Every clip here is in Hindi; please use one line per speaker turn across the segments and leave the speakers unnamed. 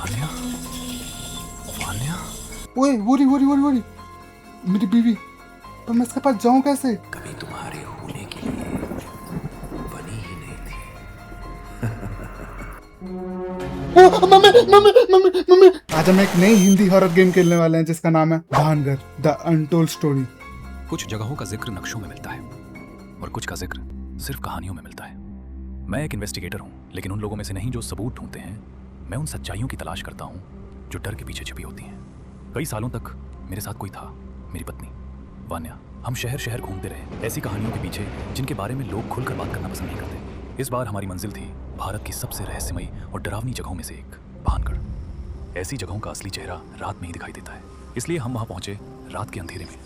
वान्या, वान्या,
ओए वो रही मेरी बीवी। पर मैं इसके पास जाऊं कैसे?
कभी तुम्हारे होने के लिए बनी ही नहीं थी।
ओ, मम्मी। आज हम एक नई हिंदी हॉरर गेम खेलने वाले हैं जिसका नाम है भानगर द अनटोल्ड स्टोरी।
कुछ जगहों का जिक्र नक्शों में मिलता है और कुछ का जिक्र सिर्फ कहानियों में मिलता है। मैं एक इन्वेस्टिगेटर हूँ, लेकिन उन लोगों में से नहीं जो सबूत ढूंढते हैं। मैं उन सच्चाइयों की तलाश करता हूँ जो डर के पीछे छिपी होती हैं। कई सालों तक मेरे साथ कोई था, मेरी पत्नी वान्या। हम शहर शहर घूमते रहे ऐसी कहानियों के पीछे जिनके बारे में लोग खुलकर बात करना पसंद नहीं करते। इस बार हमारी मंजिल थी भारत की सबसे रहस्यमयी और डरावनी जगहों में से एक, भानगढ़। ऐसी जगहों का असली चेहरा रात में ही दिखाई देता है, इसलिए हम वहाँ पहुँचे रात के अंधेरे में।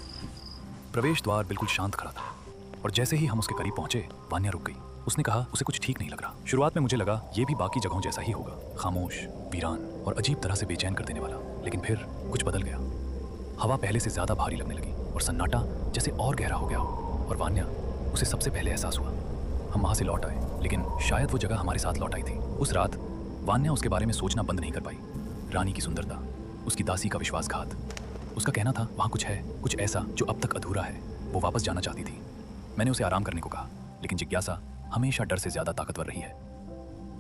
प्रवेश द्वार बिल्कुल शांत खड़ा था और जैसे ही हम उसके करीब पहुंचे, वान्या रुक गई। उसने कहा उसे कुछ ठीक नहीं लग रहा। शुरुआत में मुझे लगा ये भी बाकी जगहों जैसा ही होगा, खामोश, वीरान और अजीब तरह से बेचैन कर देने वाला। लेकिन फिर कुछ बदल गया। हवा पहले से ज्यादा भारी लगने लगी और सन्नाटा जैसे और गहरा हो गया हो। और वान्या, उसे सबसे पहले एहसास हुआ। हम वहाँ से लौट आए, लेकिन शायद वो जगह हमारे साथ लौट आई थी। उस रात वान्या उसके बारे में सोचना बंद नहीं कर पाई। रानी की सुंदरता, उसकी दासी का विश्वासघात। उसका कहना था वहाँ कुछ है, कुछ ऐसा जो अब तक अधूरा है। वो वापस जाना चाहती थी। मैंने उसे आराम करने को कहा, लेकिन जिज्ञासा हमेशा डर से ज्यादा ताकतवर रही है।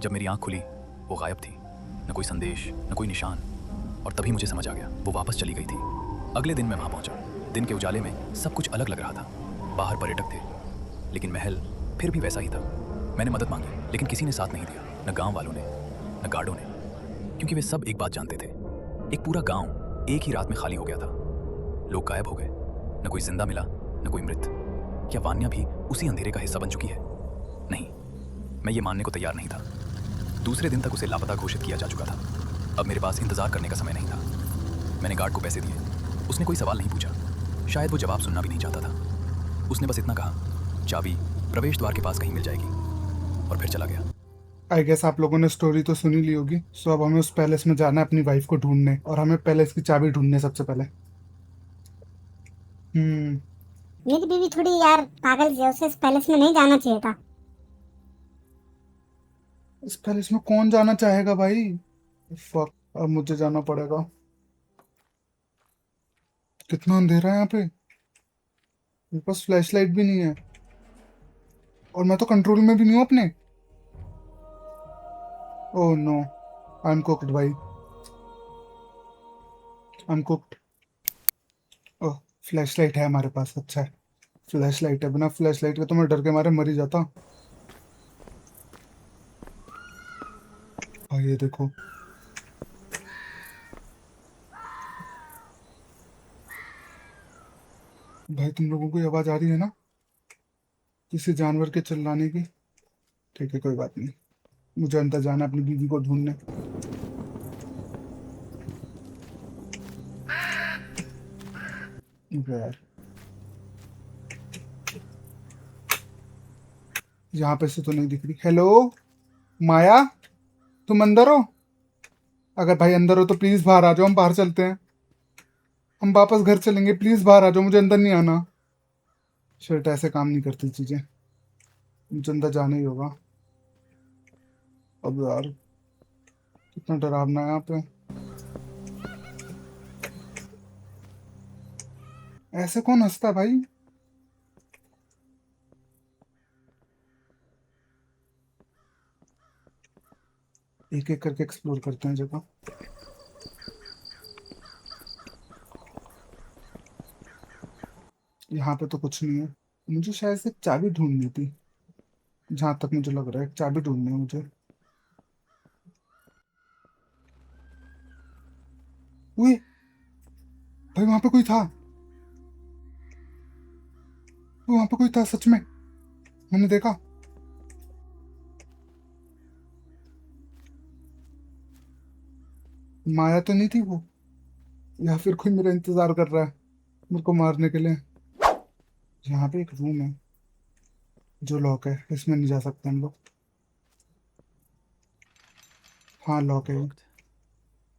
जब मेरी आंख खुली, वो गायब थी। न कोई संदेश, न कोई निशान। और तभी मुझे समझ आ गया, वो वापस चली गई थी। अगले दिन मैं वहाँ पहुंचा। दिन के उजाले में सब कुछ अलग लग रहा था। बाहर पर्यटक थे, लेकिन महल फिर भी वैसा ही था। मैंने मदद मांगी, लेकिन किसी ने साथ नहीं दिया। न गाँव वालों ने, न गार्डों ने, क्योंकि वे सब एक बात जानते थे। एक पूरा गाँव एक ही रात में खाली हो गया था। लोग गायब हो गए। न कोई जिंदा मिला, न कोई मृत। क्या वान्या भी उसी अंधेरे का हिस्सा बन चुकी है? नहीं, मैं ये मानने को तैयार नहीं था। दूसरे दिन तक उसे लापता घोषित किया जा चुका था। अब मेरे पास इंतजार करने का समय नहीं था। मैंने गार्ड को पैसे दिए। उसने कोई सवाल नहीं पूछा, शायद वो जवाब सुनना भी नहीं चाहता था। उसने बस इतना कहा, चाबी प्रवेश द्वार के पास कहीं मिल जाएगी, और फिर चला गया।
आई गेस आप लोगों ने स्टोरी तो सुनी ली होगी। सो अब हमें उस पैलेस में जाना है अपनी वाइफ को ढूंढने, और हमें पैलेस की चाबी ढूंढनी है सबसे पहले।
मेरी बीवी थोड़ी यार पागल सी है, उसे इस पैलेस में नहीं जाना चाहिए था।
इस पैलेस में कौन जाना चाहेगा भाई? फक, अब मुझे जाना पड़ेगा। कितना अंधेरा है यहाँ पे। मेरे पास फ्लैश लाइट भी नहीं है, और मैं तो कंट्रोल में भी नहीं हूँ अपने। Oh no, I am cooked भाई, I am cooked. Oh, flash light है हमारे पास, अच्छा है। फ्लैश लाइट है, बिना फ्लैश लाइट के तो मैं डर के मारे मर ही जाता। भाई ये देखो, भाई तुम लोगों को ये आवाज आ रही है ना, किसी जानवर के चिल्लाने की? ठीक है, कोई बात नहीं। मुझे अंदर जाना है अपनी बीवी को ढूंढने। यार, यहाँ पे से तो नहीं दिख रही। हेलो माया, तुम अंदर हो? अगर भाई अंदर हो तो प्लीज बाहर आ जाओ, हम बाहर चलते हैं। हम वापस घर चलेंगे, प्लीज बाहर आ जाओ, मुझे अंदर नहीं आना। शर्ट ऐसे काम नहीं करती चीजें, मुझे अंदर जाना ही होगा। अब यार, कितना डरावना है यहाँ पे। ऐसे कौन हंसता है भाई? एक एक करके एक्सप्लोर करते हैं जगह। यहाँ पे तो कुछ नहीं है। मुझे शायद से चाबी ढूंढनी थी, जहां तक मुझे लग रहा है चाबी ढूंढनी है मुझे। उए, भाई वहां पे कोई था। वहां पे कोई था सच में, मैंने देखा। माया तो नहीं थी वो, या फिर कोई मेरा इंतजार कर रहा है मेरे को मारने के लिए। यहाँ पे एक रूम है जो लॉक है, इसमें नहीं जा सकते हम लोग। हाँ लॉक है ये,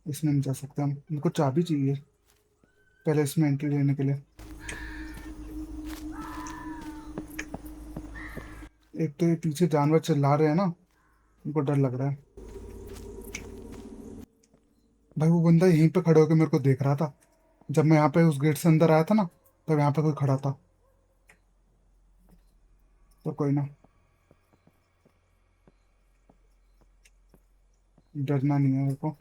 इसमें नहीं जा सकते हम। मेरे को चाबी चाहिए पहले इसमें एंट्री लेने के लिए। एक तो ये पीछे जानवर चिल्ला रहे हैं ना, मेरे को डर लग रहा है। भाई वो बंदा यहीं पे खड़े होकर मेरे को देख रहा था जब मैं यहाँ पे उस गेट से अंदर आया था ना, तब यहाँ पे कोई खड़ा था। तो कोई ना, डरना नहीं है मेरे को।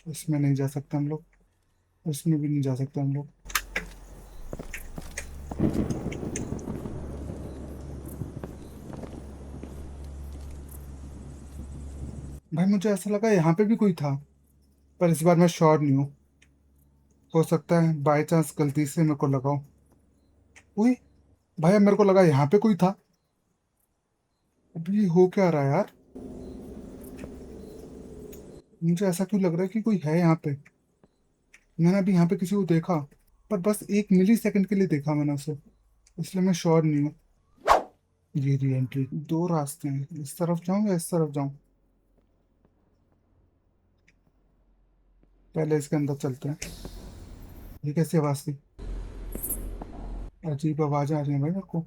इसमें नहीं जा सकते हम लोग, इसमें भी नहीं जा सकते हम लोग। भाई मुझे ऐसा लगा यहाँ पे भी कोई था, पर इस बार मैं श्योर नहीं हूँ। हो सकता है बाई चांस गलती से मेरे को लगा हो। उई, भाई अब मेरे को लगा यहाँ पे कोई था। अभी हो क्या रहा है यार? मुझे ऐसा क्यों लग रहा है कि कोई है यहाँ पे। मैंने अभी यहाँ पे किसी को देखा, पर बस 1 मिली सेकंड के लिए देखा मैंने उसे, इसलिए मैं श्योर नहीं हूँ। ये री एंट्री, दो रास्ते हैं, इस तरफ जाऊँ या इस तरफ जाऊँ। पहले इसके अंदर चलते हैं। ये कैसी आवाज थी? अजीब आवाजें आ रही हैं भाई मेरे को।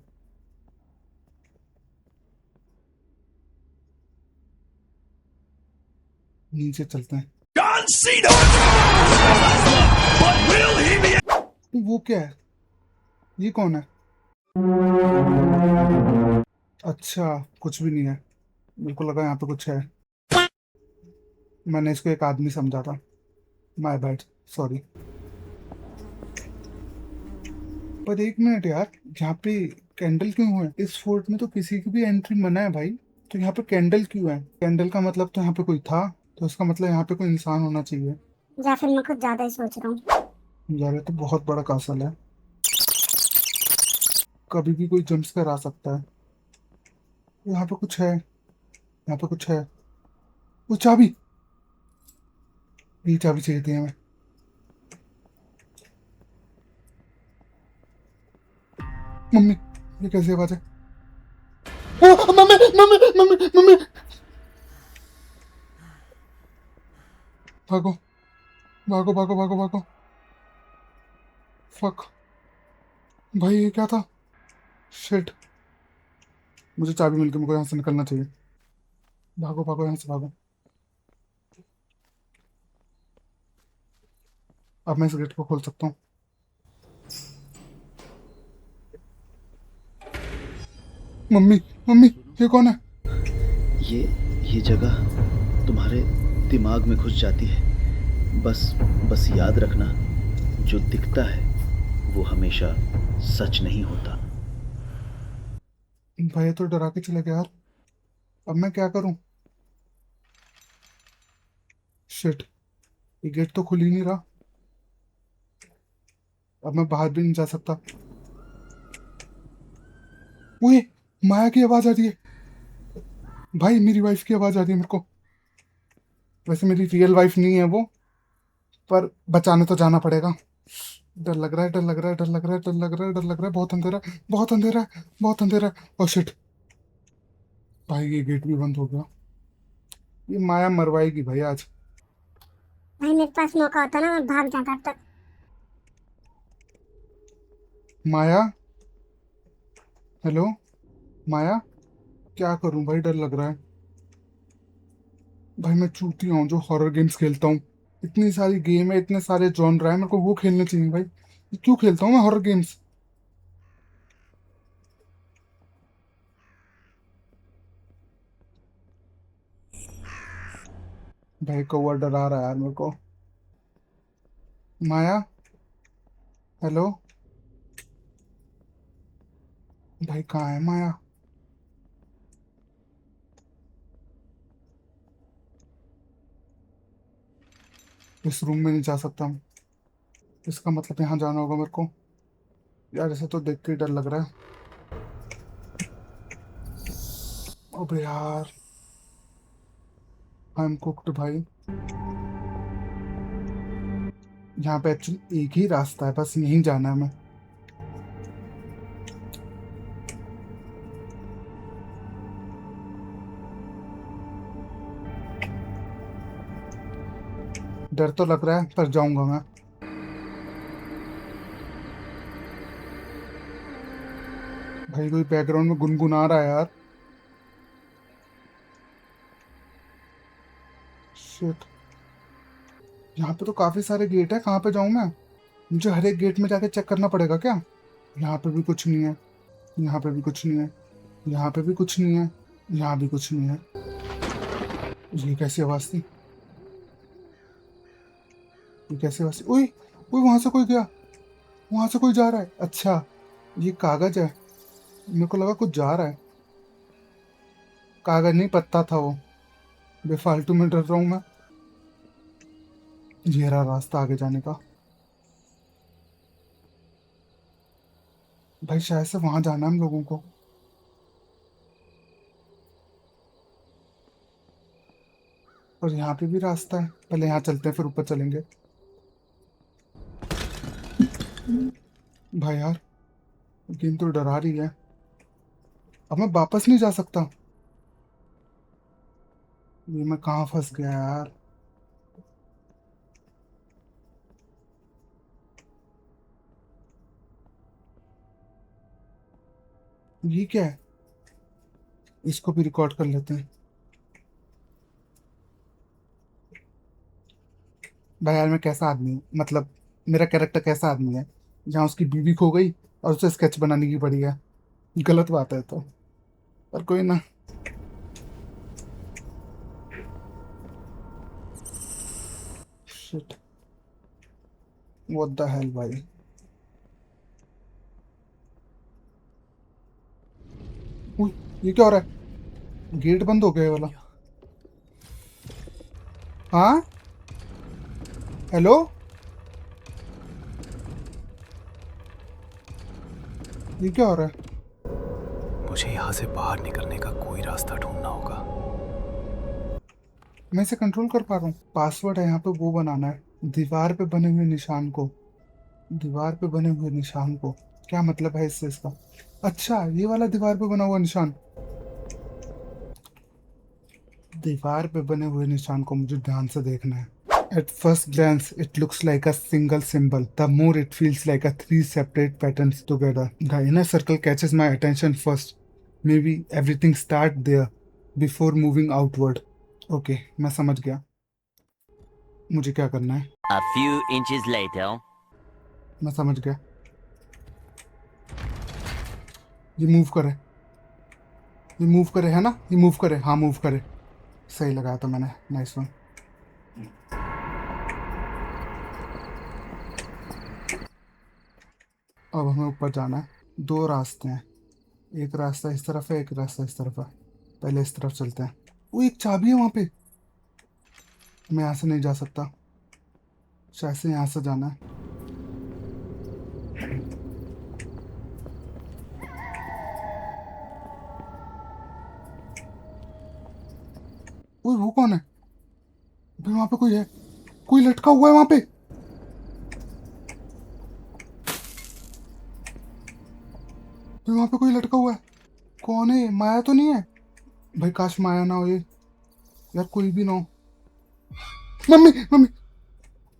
नीचे चलते हैं।
John Cena! But will he be?
वो क्या है? ये कौन है? अच्छा, कुछ भी नहीं है। मेरे को लगा यहाँ पे कुछ है। मैंने इसको एक आदमी समझा था। My bad, sorry. पर एक मिनट यार, यहाँ पे कैंडल क्यों है? इस फोर्ट में तो किसी की भी एंट्री मना है भाई, तो यहाँ पे कैंडल क्यों है? कैंडल का मतलब तो यहाँ पे कोई था, तो इसका मतलब यहाँ पे कोई इंसान होना चाहिए।
या फिर मैं कुछ ज्यादा ही सोच रहा हूँ।
यार ये तो बहुत बड़ा कासल है, कभी भी कोई जंप आ सकता है। यहाँ पे कुछ है, यहाँ पे कुछ है। वो चाबी, ये चाबी चाहिए थी हमें। मम्मी, ये कैसी आवाज है? ओ, मम्मी मम्मी मम्मी मम्मी! भागो भागो भागो भागो भागो! फक! भाई ये क्या था? शिट! मुझे चाबी मिल गई, मुझे यहाँ से निकलना चाहिए। भागो भागो, यहाँ से भागो। अब मैं इस गेट को खोल सकता हूँ। मम्मी मम्मी, ये कौन है?
ये ये जगह तुम्हारे दिमाग में घुस जाती है। बस बस याद रखना, जो दिखता है वो हमेशा सच नहीं होता।
भाई ये तो डरा के चले गया यार। अब मैं क्या करूं? शिट! ये गेट तो खुल ही नहीं रहा। अब मैं बाहर भी नहीं जा सकता। ओए, माया की आवाज आ रही है। भाई मेरी वाइफ की आवाज आ रही है मेरे को। वैसे मेरी रियल वाइफ नहीं है वो, पर बचाने तो जाना पड़ेगा। डर लग रहा है, डर लग रहा है, डर लग रहा है, डर लग रहा है, डर लग रहा है। बहुत अंधेरा है, बहुत अंधेरा है, बहुत अंधेरा है। Oh shit! भाई ये गेट भी बंद हो गया। ये माया मरवाएगी भाई आज।
भाई मेरे पास मौका होता ना, मैं भाग जाता अब तक।
माया, हेलो माया। क्या करूं भाई, डर लग रहा है। भाई मैं चूतिया हूँ जो हॉरर गेम्स खेलता हूँ। इतनी सारी गेम है, इतने सारे जॉनर है, मेरे को वो खेलने चाहिए भाई। ये क्यों खेलता हूँ मैं हॉरर गेम्स? भाई कौआ डरा रहा है यार मेरे को। माया, हेलो। भाई कहाँ है माया? इस रूम में नहीं जा सकता हूँ, इसका मतलब यहाँ जाना होगा मेरे को। यार ऐसे तो देख के ही डर लग रहा है। अबे यार, आई एम कुक्ड भाई। यहाँ पे एक्चुअली एक ही रास्ता है, बस यहीं जाना है मैं। डर तो लग रहा है, पर जाऊंगा मैं। भाई कोई बैकग्राउंड में गुनगुना रहा है यार। शिट! यहाँ पे तो काफी सारे गेट है, कहाँ पे जाऊँ मैं? मुझे हर एक गेट में जाके चेक करना पड़ेगा क्या? यहाँ पे भी कुछ नहीं है, यहाँ पे भी कुछ नहीं है, यहाँ पे भी कुछ नहीं है, यहाँ भी कुछ नहीं है। ये कैसी आवाज थी? ये कैसी आवाज थी? उई उई, वहां से कोई गया, वहां से कोई जा रहा है। अच्छा, ये कागज है, मेरे को लगा कुछ जा रहा है। कागज नहीं, पत्ता था वो। बेफालतू में डर रहा हूँ मैं। ये रहा रास्ता आगे जाने का। भाई शायद से वहां जाना है हम लोगों को। और यहाँ पे भी रास्ता है, पहले यहाँ चलते हैं फिर ऊपर चलेंगे। भाई यार, गेम तो डरा रही है। अब मैं वापस नहीं जा सकता। ये मैं कहाँ फंस गया यार। ये क्या है? इसको भी रिकॉर्ड कर लेते हैं। भाई यार मैं कैसा आदमी हूँ, मतलब मेरा कैरेक्टर कैसा आदमी है जहाँ उसकी बीवी खो गई और उसे स्केच बनाने की पड़ी है। गलत बात है तो, पर कोई ना। शिट, व्हाट द हेल भाई। उई, ये क्या हो रहा है? गेट बंद हो गया ये वाला। हाँ, हेलो। ये क्या हो रहा है?
मुझे यहाँ से बाहर निकलने का कोई रास्ता ढूंढना होगा।
मैं इसे कंट्रोल कर पा रहा हूँ। पासवर्ड है यहाँ पे, वो बनाना है दीवार पे बने हुए निशान को। दीवार पे बने हुए निशान को क्या मतलब है इससे इसका? अच्छा, ये वाला दीवार पे बना हुआ निशान। दीवार पे बने हुए निशान को मुझे ध्यान से देखना है। At first glance, it looks like a single symbol. The more it feels like a three separate patterns together. The inner circle catches my attention first. Maybe everything start there before moving outward. Okay, मैं समझ गया मुझे क्या करना है।
A few inches later.
मैं समझ गया। ये मूव करे, ये मूव करे है ना? ये मूव करे, हाँ मूव करे। सही लगाया था मैंने, नाइस वन। अब हमें ऊपर जाना है। दो रास्ते हैं, एक रास्ता इस तरफ है, एक रास्ता इस तरफ है। पहले इस तरफ चलते हैं। वो एक चाबी है वहां पे। मैं यहाँ से नहीं जा सकता, शायद से यहाँ से जाना है। वो कौन है भाई? वहां पे कोई है, कोई लटका हुआ है वहां पे। भाई वहां पे कोई लटका हुआ है। कौन है ये? माया तो नहीं है भाई? काश माया ना हो ये यार, कोई भी ना हो। Mummy mummy.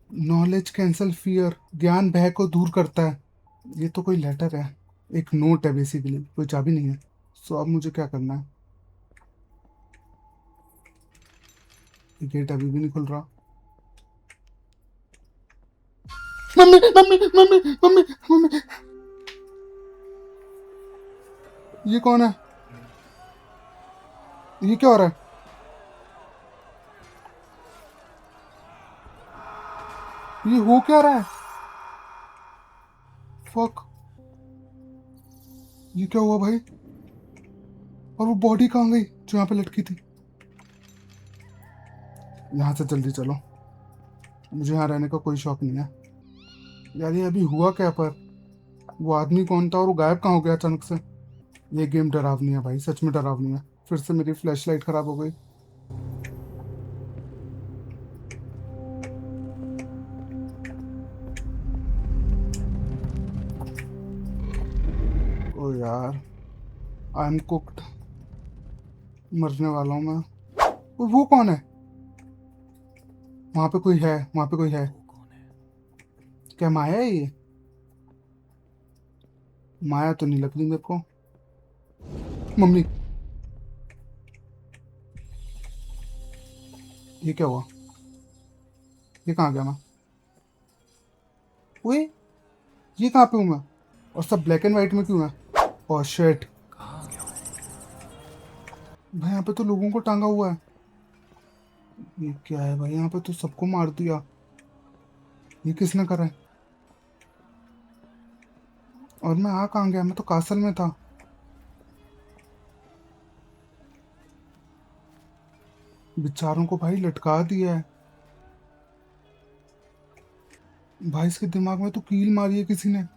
Knowledge cancel fear, ज्ञान भय को दूर करता है। ये तो कोई लेटर है, एक नोट है बेसिकली, कोई चाबी नहीं है। सो अब मुझे क्या करना है? ये गेट अभी भी नहीं खुल रहा। Mummy mummy mummy mummy mummy. ये कौन है? ये क्या हो रहा है? ये हो क्या रहा है? फक, ये क्या हुआ भाई? और वो बॉडी कहाँ गई जो यहाँ पे लटकी थी? यहाँ से जल्दी चलो, मुझे यहाँ रहने का कोई शौक नहीं है यार। ये अभी हुआ क्या? पर वो आदमी कौन था और वो गायब कहाँ हो गया अचानक से? ये गेम डरावनी है भाई, सच में डरावनी है। फिर से मेरी फ्लैश लाइट खराब हो गई। ओ यार, आई एम कुक्ड, मरने वाला हूँ मैं। वो कौन है? वहां पे कोई है, वहां पे कोई है।
वो कौन है?
क्या माया है ये? माया तो नहीं लग रही मेरे को। मम्मी, ये क्या हुआ? ये कहाँ गया मैं? ओए, ये कहाँ पे हूँ मैं? और सब ब्लैक एंड व्हाइट में क्यों है? ओह शिट, भाई यहाँ पे तो लोगों को टांगा हुआ है। ये क्या है भाई? यहाँ पे तो सबको मार दिया। ये किसने करा है? और मैं आ कहाँ गया? मैं तो कासल में था। बेचारों को भाई लटका दिया है। भाई इसके दिमाग में तो कील मारी है किसी ने।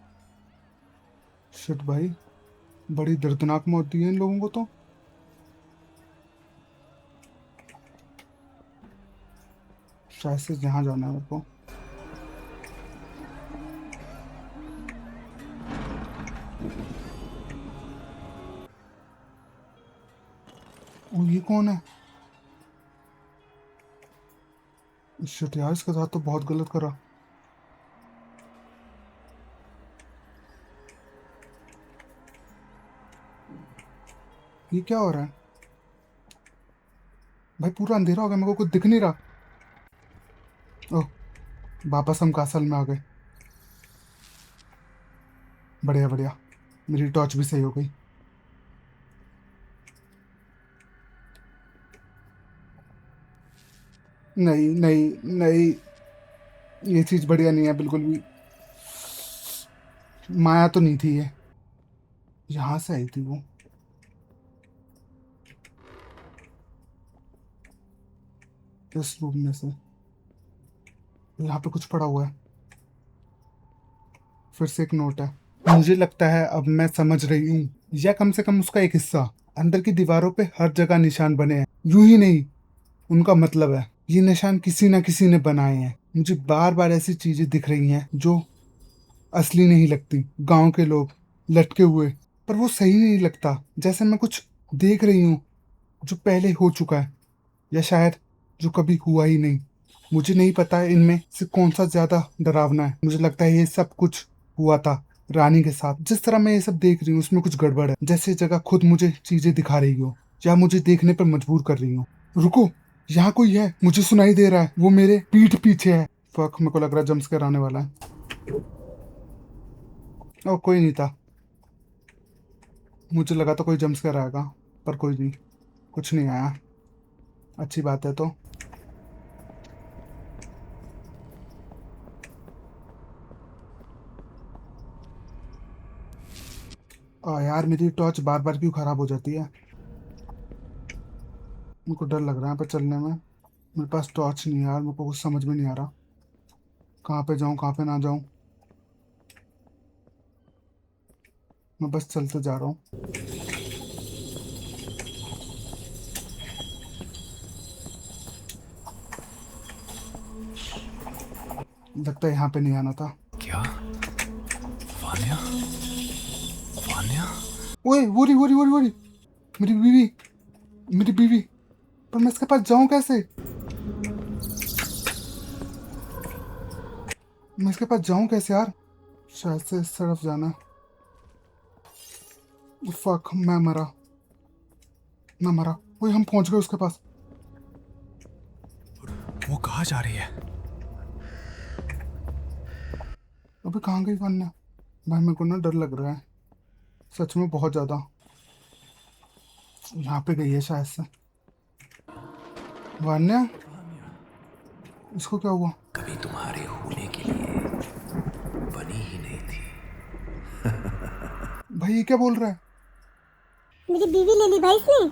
शिट भाई, बड़ी दर्दनाक मौत दी है इन लोगों को तो। शायद से जहाँ जाना है मेरे को। ओ ये कौन है? शिट यार, इसके साथ तो बहुत गलत करा। ये क्या हो रहा है भाई? पूरा अंधेरा हो गया, मेरे को कुछ दिख नहीं रहा। ओह, वापस हम कासल में आ गए। बढ़िया बढ़िया, मेरी टॉर्च भी सही हो गई। नहीं नहीं नहीं, ये चीज़ बढ़िया नहीं है बिल्कुल भी। माया तो नहीं थी ये, यहाँ से आई थी वो। इस रूम में से। यहाँ पे कुछ पड़ा हुआ है। फिर से एक नोट है। मुझे लगता है अब मैं समझ रही हूँ, या कम से कम उसका एक हिस्सा। अंदर की दीवारों पे हर जगह निशान बने हैं, यूं ही नहीं, उनका मतलब है ये निशान किसी ना किसी ने बनाए हैं। मुझे बार बार ऐसी चीजें दिख रही हैं जो असली नहीं लगती। गांव के लोग लटके हुए, पर वो सही नहीं लगता। जैसे मैं कुछ देख रही हूँ जो पहले हो चुका है, या शायद जो कभी हुआ ही नहीं। मुझे नहीं पता है इनमें से कौन सा ज्यादा डरावना है। मुझे लगता है ये सब कुछ हुआ था रानी के साथ। जिस तरह मैं ये सब देख रही हूँ उसमें कुछ गड़बड़ है, जैसे ये जगह खुद मुझे चीजें दिखा रही हो या मुझे देखने पर मजबूर कर रही हो। रुको, यहाँ कोई है, मुझे सुनाई दे रहा है, वो मेरे पीठ पीछे है। फक, मेरे को लग रहा है जंप आने वाला है। ओ कोई नहीं था, मुझे लगा था कोई जंप आएगा, पर कोई नहीं, कुछ नहीं आया। अच्छी बात है तो। यार मेरी टॉर्च बार बार क्यों खराब हो जाती है? मुझको डर लग रहा है पर चलने में। मेरे पास टॉर्च नहीं है यार, मेरे को कुछ समझ में नहीं आ रहा कहाँ पे जाऊँ कहाँ पे ना जाऊँ। मैं बस चलते जा रहा हूँ। लगता है यहाँ पे नहीं आना था।
क्या? वान्या? वान्या?
ओए, वो रही मेरी बीवी, मेरी बीवी। पर मैं इसके पास जाऊँ कैसे? मैं इसके पास जाऊँ कैसे यार? शायद से इस तरफ जाना है। फक, मैं मरा। ओए, हम पहुंच गए उसके पास।
वो कहाँ जा रही है?
अबे कहाँ गई वन्या? भाई मेरे को ना डर लग रहा है, सच में बहुत ज्यादा। यहाँ पे गई है शायद से। वन्या, इसको क्या हुआ?
कभी तुम्हारे होने के लिए बनी ही नहीं थी।
भाई ये क्या बोल रहा है?
मेरी बीवी ले ली भाई इसने।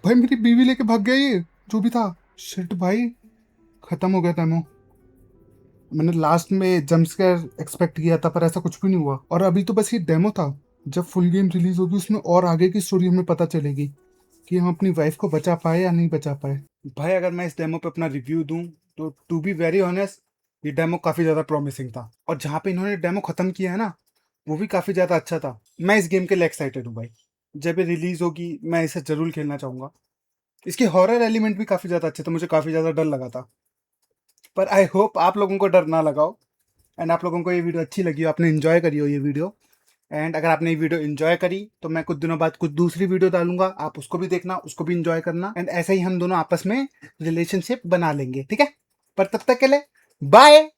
भाई मेरी बीवी लेके भाग गया ये, जो भी था। शिट भाई, खत्म हो गया डेमो। मैंने लास्ट में जंप स्केयर एक्सपेक्ट किया था पर ऐसा कुछ भी नहीं हुआ। और अभी तो बस ये डेमो था। जब फुल गेम रिलीज होगी उसमें और आगे की स्टोरी हमें पता चलेगी कि हम अपनी वाइफ को बचा पाए या नहीं बचा पाए। भाई अगर मैं इस डेमो पे अपना रिव्यू दूं तो टू बी वेरी ऑनेस्ट, ये डेमो काफी ज्यादा प्रॉमिसिंग था। और जहाँ पे इन्होंने डेमो खत्म किया है ना, वो भी काफी ज्यादा अच्छा था। मैं इस गेम के लिए एक्साइटेड हूँ भाई। जब ये रिलीज होगी मैं इसे जरूर खेलना चाहूंगा। इसके हॉरर एलिमेंट भी काफी ज्यादा अच्छे थे, मुझे काफी ज्यादा डर लगा था। पर आई होप आप लोगों को डर ना लगाओ एंड आप लोगों को ये वीडियो अच्छी लगी हो, आपने एंजॉय करी हो ये वीडियो। एंड अगर आपने ये वीडियो एंजॉय करी तो मैं कुछ दिनों बाद कुछ दूसरी वीडियो डालूंगा, आप उसको भी देखना, उसको भी एंजॉय करना, एंड ऐसे ही हम दोनों आपस में रिलेशनशिप बना लेंगे, ठीक है। पर तब तक के लिए बाय।